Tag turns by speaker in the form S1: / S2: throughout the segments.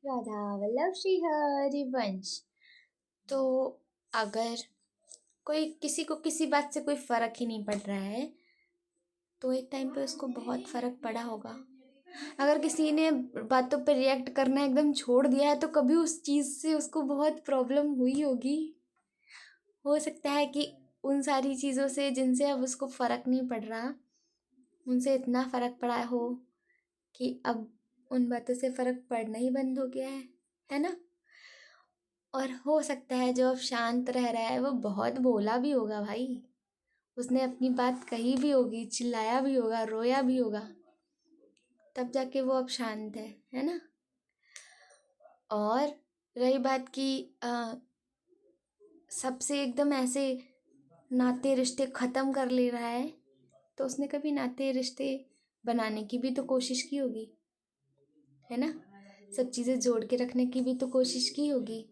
S1: राधा वल्लभ श्री हरिवंश। तो अगर कोई किसी को किसी बात से कोई फर्क ही नहीं पड़ रहा है तो एक टाइम पे उसको बहुत फर्क पड़ा होगा। अगर किसी ने बातों पे रिएक्ट करना एकदम छोड़ दिया है तो कभी उस चीज़ से उसको बहुत प्रॉब्लम हुई होगी। हो सकता है कि उन सारी चीज़ों से जिनसे अब उसको फ़र्क नहीं पड़ रहा, उनसे इतना फ़र्क पड़ा हो कि अब उन बातों से फ़र्क पड़ना ही बंद हो गया है ना। और हो सकता है जो अब शांत रह रहा है वो बहुत बोला भी होगा भाई, उसने अपनी बात कही भी होगी, चिल्लाया भी होगा, रोया भी होगा, तब जाके वो अब शांत है ना। और रही बात की सबसे एकदम ऐसे नाते रिश्ते ख़त्म कर ले रहा है, तो उसने कभी नाते रिश्ते बनाने की भी तो कोशिश की होगी, है ना। सब चीज़ें जोड़ के रखने की भी तो कोशिश की होगी,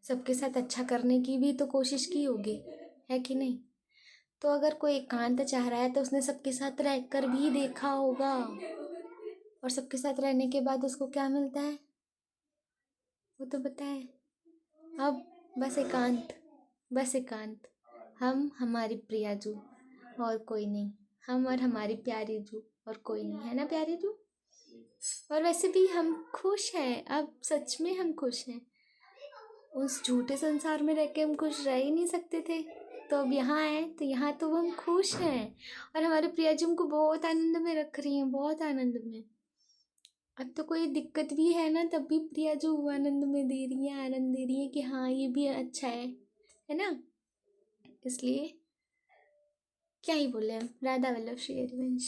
S1: सबके साथ अच्छा करने की भी तो कोशिश की होगी, है कि नहीं। तो अगर कोई एकांत चाह रहा है तो उसने सबके साथ रहकर भी देखा होगा, और सबके साथ रहने के बाद उसको क्या मिलता है वो तो बताए। अब बस एकांत, बस एकांत, हम हमारी प्रियाजू और कोई नहीं, हम और हमारी प्यारी जू और कोई नहीं, है ना प्यारी जू। और वैसे भी हम खुश हैं, अब सच में हम खुश हैं। उस झूठे संसार में रह के हम खुश रह ही नहीं सकते थे, तो अब यहाँ आए तो यहाँ तो हम खुश हैं। और हमारे प्रियाजू हमको बहुत आनंद में रख रही हैं, बहुत आनंद में। अब तो कोई दिक्कत भी है ना तब भी प्रियाजू आनंद में दे रही है, आनंद दे रही है कि हाँ ये भी अच्छा है ना। इसलिए क्या ही बोले हम, राधा वल्लभ श्री हरिवंश।